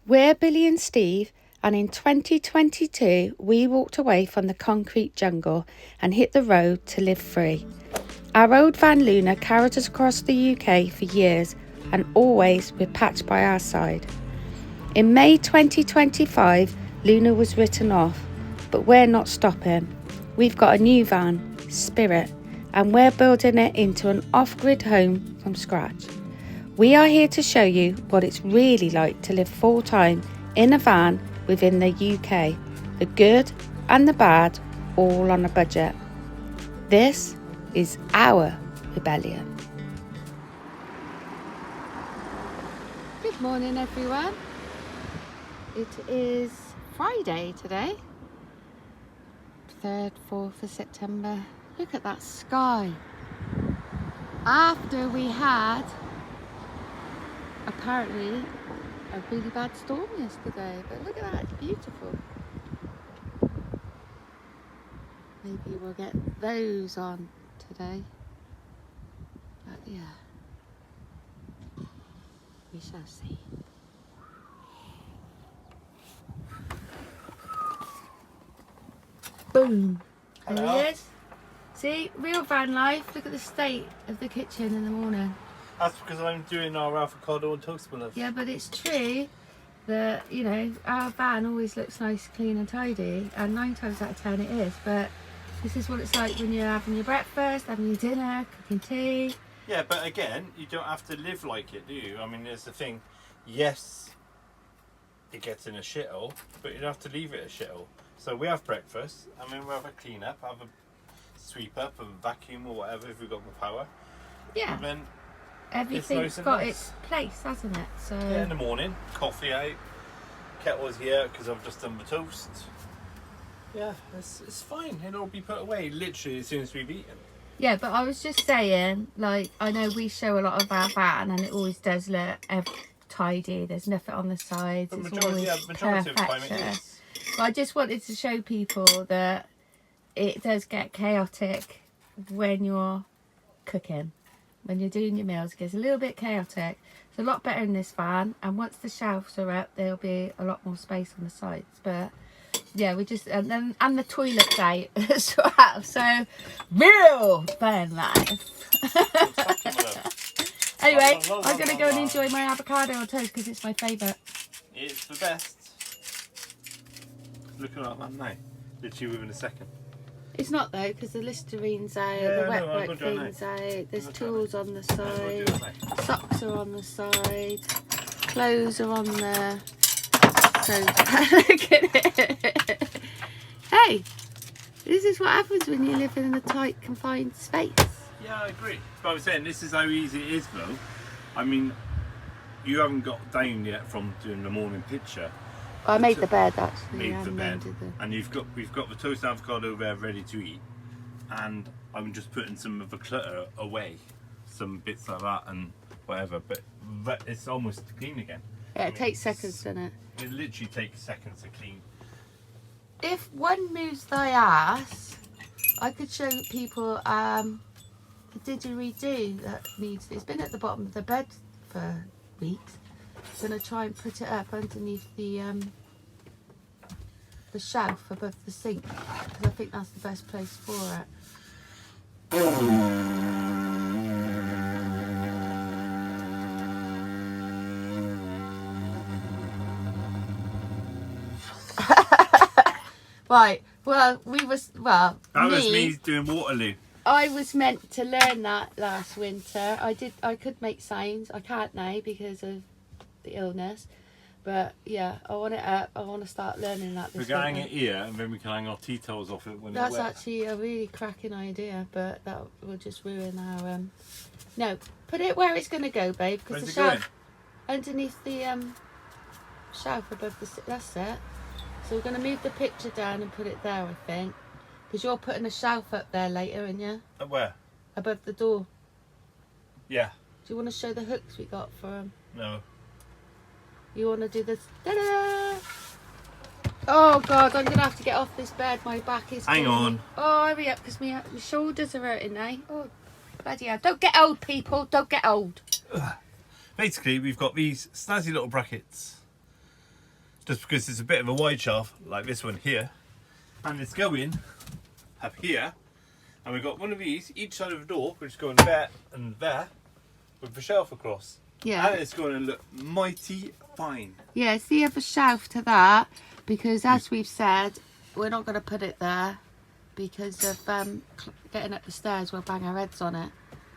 We're Billie and Steve, and in 2022 we walked away from the concrete jungle and hit the road to live free. Our old van Luna carried us across the UK for years and always with Patch by our side. In May 2025, Luna was written off, but we're not stopping. We've got a new van, Spirit, and we're building it into an off-grid home from scratch. We are here to show you what it's really like to live full-time in a van within the UK, the good and the bad, all on a budget. This is our rebellion. Good morning, everyone. It is Friday today, 3rd, 4th of September. Look at that sky. After we had apparently a really bad storm yesterday, but look at that, it's beautiful. Maybe we'll get those on today, but yeah, we shall see. Boom. There Hello. he is. See, real van life. Look at the state of the kitchen in the morning. That's because I'm doing our avocado and toast with us. Yeah, but it's true that, you know, our van always looks nice, clean and tidy, and 9 times out of 10 it is, but this is what it's like when you're having your breakfast, having your dinner, cooking tea. Yeah, but again, you don't have to live like it, do you? I mean, there's the thing, yes, it gets in a shithole, but you don't have to leave it a shithole. So we have breakfast, and then we'll have a clean up, have a sweep up, a vacuum or whatever if we've got the power. Yeah. And then everything's nice got nice. its place, hasn't it? So Yeah, in the morning, coffee out, kettle's here because I've just done the toast. Yeah, it's fine. It'll be put away literally as soon as we've eaten. yeah, but I was just saying, like, I know we show a lot of our van and it always does look tidy. There's nothing on the sides. But It's majority always of the time it perfection. is. But I just wanted to show people that it does get chaotic when you're cooking. When you're doing your meals, it gets a little bit chaotic. It's a lot better in this van, and once the shelves are up, there'll be a lot more space on the sides. But yeah, we just and the toilet's out as well. So real van life. Anyway, I'm gonna go and enjoy my avocado on toast because it's my favourite. It's the best. Looking like that now, literally within a second. It's not though, because the Listerine's out, Yeah, the wet no, I'll work go do it thing's out, there's I'll go tools on the We'll do side, it now. socks are on the side, clothes are on there. So look at it. Hey, this is what happens when you live in a tight, confined space. Yeah, I agree. But I'm saying this is how easy it is, though. I mean, you haven't got down yet from doing the morning picture. I made the bed actually. Made I the bed, mended the- and we've got the toast avocado there ready to eat, and I'm just putting some of the clutter away, some bits like that and whatever. But it's almost clean again. Yeah, I it mean, takes seconds, doesn't it? It literally takes seconds to clean. If one moves thy ass, I could show people the didgeridoo that needs. It's been at the bottom of the bed for weeks. I'm gonna try and put it up underneath the shelf above the sink because I think that's the best place for it. Right. Well, That was me doing Waterloo. I was meant to learn that last winter. I could make signs. I can't now because of the illness. But yeah, I want it up. I want to start learning that We're this going winter. it here, and then we can hang our tea towels off it when That's it's wet. actually a really cracking idea, but that will just ruin our no, put it where it's going to go, babe, because Where's the it going? shelf underneath the shelf above the that's it. So we're going to move the picture down and put it there, I think, because you're putting a shelf up there later, aren't you? At where? Above the door. Yeah. Do you want to show the hooks we got for them? No. You want to do this? Ta-da! Oh God, I'm gonna have to get off this bed. My back is. Hang killing on. me. Oh, hurry up, because my shoulders are hurting now. Oh, bloody hell! Don't get old, people. Don't get old. Basically, we've got these snazzy little brackets just because it's a bit of a wide shaft like this one here, and it's going up here, and we've got one of these each side of the door, which is going there and there, with the shelf across. Yeah. And it's going to look mighty fine. Yeah, it's the other shelf to that, because as we've said, we're not going to put it there because of getting up the stairs, we'll bang our heads on it.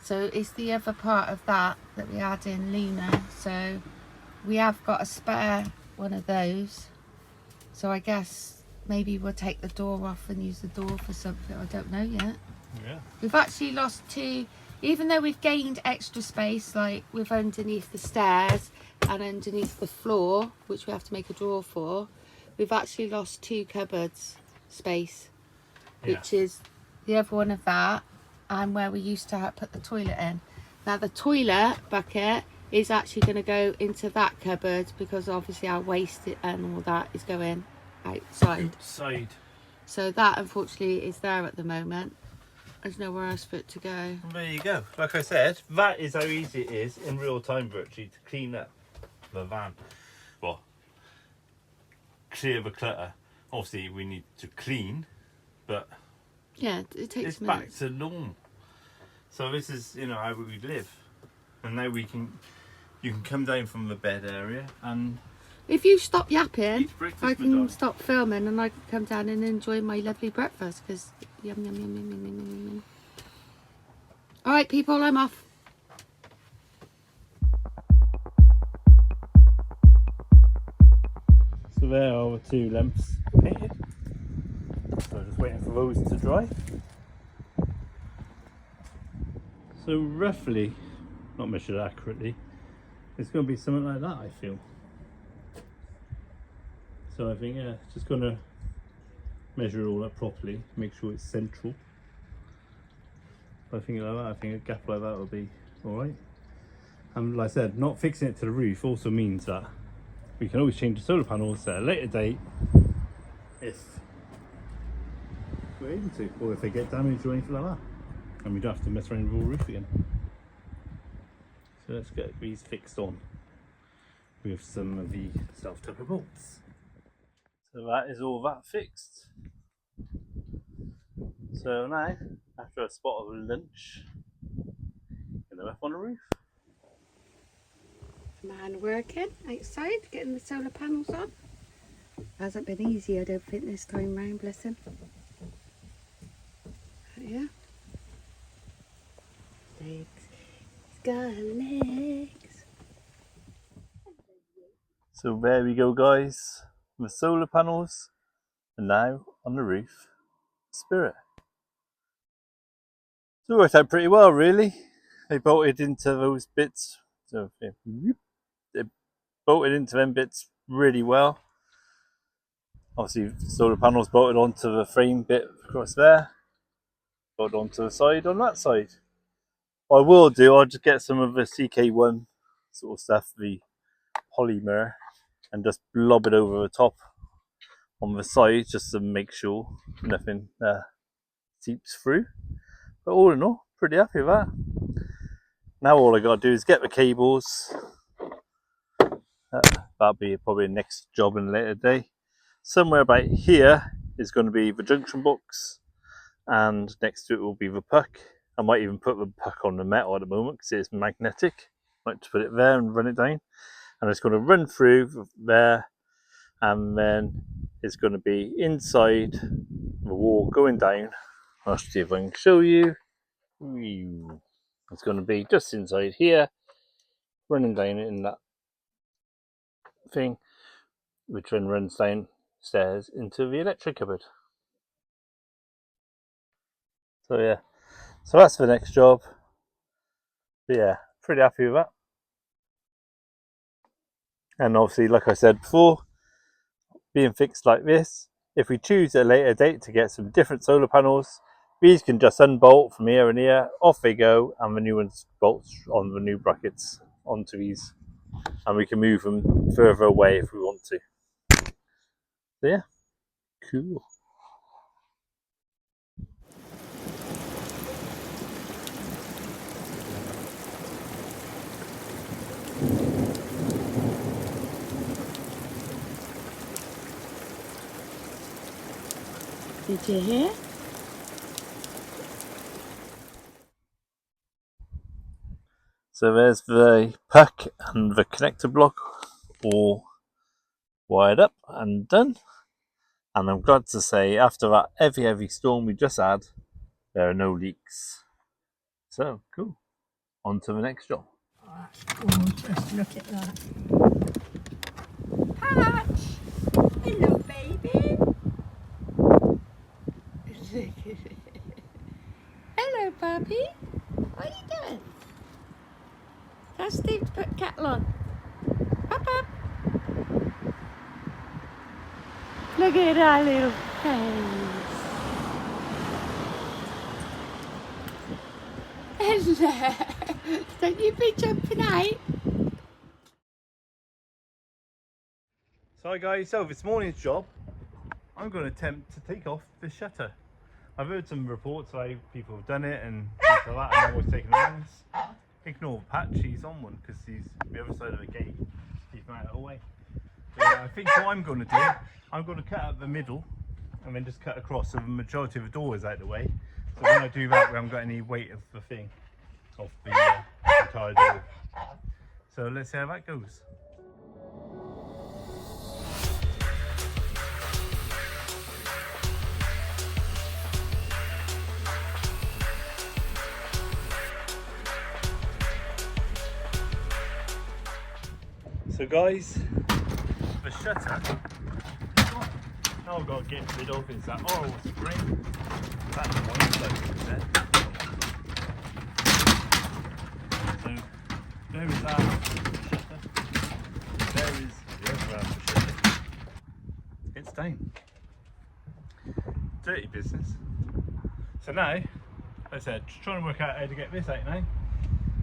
So it's the other part of that we had in Luna. So we have got a spare one of those. So I guess maybe we'll take the door off and use the door for something. I don't know yet. Yeah. We've actually lost 2, even though we've gained extra space, like with underneath the stairs and underneath the floor, which we have to make a drawer for, we've actually lost 2 cupboards space, which is the other one of that, and where we used to put the toilet in. Now the toilet bucket is actually going to go into that cupboard because obviously our waste and all that is going outside. So that unfortunately is there at the moment. There's nowhere else for it to go. There you go. Like I said, that is how easy it is in real time virtually to clean up the van. Well, clear the clutter. Obviously we need to clean, but yeah, it takes it's minutes. back to normal. So this is, you know, how we live. And now you can come down from the bed area, and if you stop yapping, eat breakfast, I can Madonna. stop filming and I can come down and enjoy my lovely breakfast, because yum yum yum yum yum yum yum. All right, people, I'm off. So there are the 2 lamps painted. So just waiting for those to dry. So roughly, not measured accurately, it's going to be something like that, I feel. So I think, yeah, just going to measure it all up properly, make sure it's central. I think like that, I think a gap like that will be alright. And like I said, not fixing it to the roof also means that we can always change the solar panels at a later date if we're able to, or if they get damaged or anything like that, and we don't have to mess around with the whole roof again. So let's get these fixed on with some of the self-tapping bolts. So that is all that fixed. So now, after a spot of lunch, get them up on the roof. Man working outside, getting the solar panels on. Hasn't been easy, I don't think, this time round, bless him. But yeah. Legs. He's got legs. So there we go, guys. The solar panels are now on the roof. Spirit. So it worked out pretty well, really. They bolted into those bits. So yeah, they bolted into them bits really well. Obviously, solar panels bolted onto the frame bit across there. Bolted onto the side on that side. What I will do, I'll just get some of the CK1 sort of stuff, the polymer, and just blob it over the top on the side just to make sure nothing seeps through. But all in all, pretty happy with that. Now all I got to do is get the cables. That'll be probably the next job in a later day. Somewhere about here is going to be the junction box, and next to it will be the puck. I might even put the puck on the metal at the moment because it's magnetic. I might just put it there and run it down. And it's going to run through there, and then it's going to be inside the wall going down. I'll see if I can show you. It's going to be just inside here, running down in that thing, which then runs downstairs into the electric cupboard. So yeah, so that's the next job. But yeah, pretty happy with that. And obviously, like I said before, being fixed like this, if we choose at a later date to get some different solar panels, these can just unbolt from here and here, off they go, and the new ones bolts on the new brackets onto these, and we can move them further away if we want to. So yeah, cool. Did you hear? So there's the puck and the connector block all wired up and done. And I'm glad to say, after that heavy storm we just had, there are no leaks. So, cool. On to the next job. Oh, that's gorgeous. Look at that. Patch! Hello, baby. Hello, puppy. What are you doing? That's Steve to put kettle on. Up, up. Look at that little face. Hello. Don't you be jumping out. So hi guys, so this morning's job, I'm going to attempt to take off the shutter. I've heard some reports how people have done it and things like that, and I'm always taking hands. Ignore Patch, he's on one because he's the other side of the gate, keep him out of the way. But, I think what I'm going to do, I'm going to cut out the middle and then just cut across so the majority of the door is out of the way. So when I do that, we haven't got any weight of the thing, of the entire door. So let's see how that goes. So guys, the shutter, now I've got to get rid of is that oil spring. That's one side there. So there is our shutter, there is the other half of the shutter. It's down. Dirty business. So now, like I said, just trying to work out how to get this out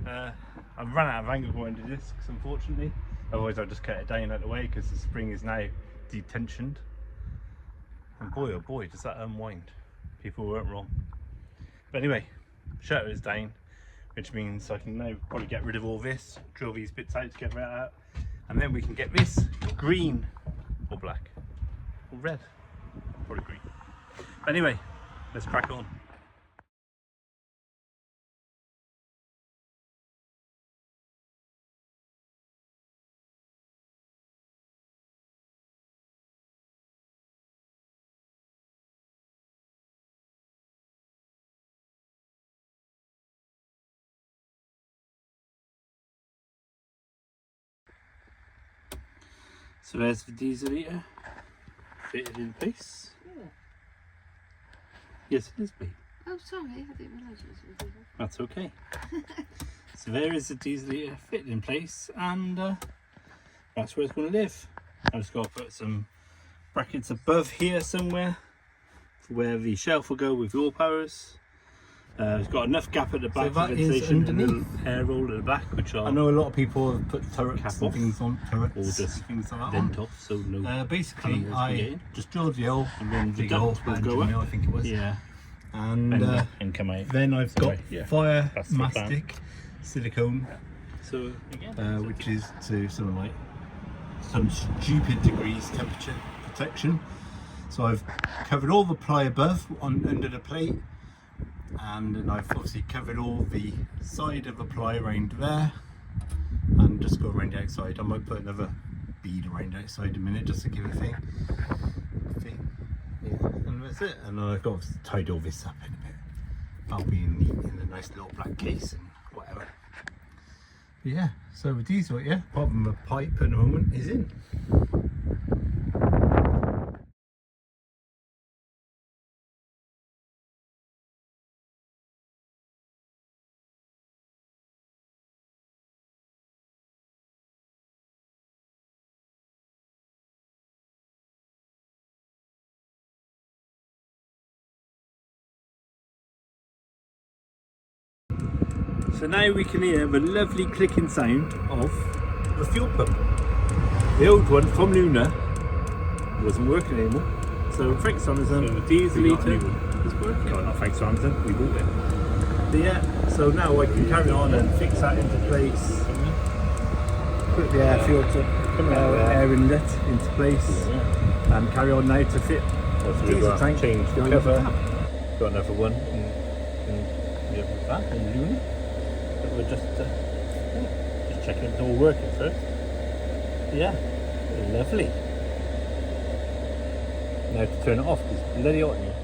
now. I've run out of angle going to this, unfortunately. Otherwise I'll just cut it down out of the way because the spring is now detensioned. And boy oh boy does that unwind. People weren't wrong. But anyway, shutter is down, which means I can now probably get rid of all this, drill these bits out to get that out, and then we can get this green or black or red, probably green. But anyway, let's crack on. So there's the diesel heater fitted in place. Yeah. Yes, it is, babe. Oh, sorry, I didn't realise it was with you. That's okay. So there is the diesel heater fitted in place, and that's where it's going to live. I've just got to put some brackets above here somewhere for where the shelf will go with the all powers. It's got enough gap at the back for ventilation and a little air roll at the back, which I know a lot of people have put turrets and things on, or just things like that vent on. off, so no. Basically, animals can get I in. just drilled the hole, And then the big hole, duct will go 100 up. mil, I think it was. Yeah, And and come out. then I've got Yeah. fire That's the plan. mastic silicone, So again, which is to sort of like some stupid degrees temperature protection. So I've covered all the ply above under the plate, and then I've obviously covered all the side of the ply around there, and just go around the outside. I might put another bead around the outside in a minute just to give a thing. Yeah, and that's it. And I've got to tidy all this up in a bit. That'll be in a nice little black case and whatever. But yeah, so with diesel, yeah, apart from the pipe at the moment is in. So now we can hear the lovely clicking sound of the fuel pump. The old one from Luna wasn't working anymore. So thanks to Amazon, the diesel heater is working. Oh, not thanks to Amazon, we bought it. But yeah, so now I can carry on and fix that into place. Put the air filter, air inlet into place, and carry on now to fit So we're going to change the cover. Got another one in the other van in Luton. But we're just checking it's all working first. Yeah, lovely. Now to turn it off because it's bloody hot in here.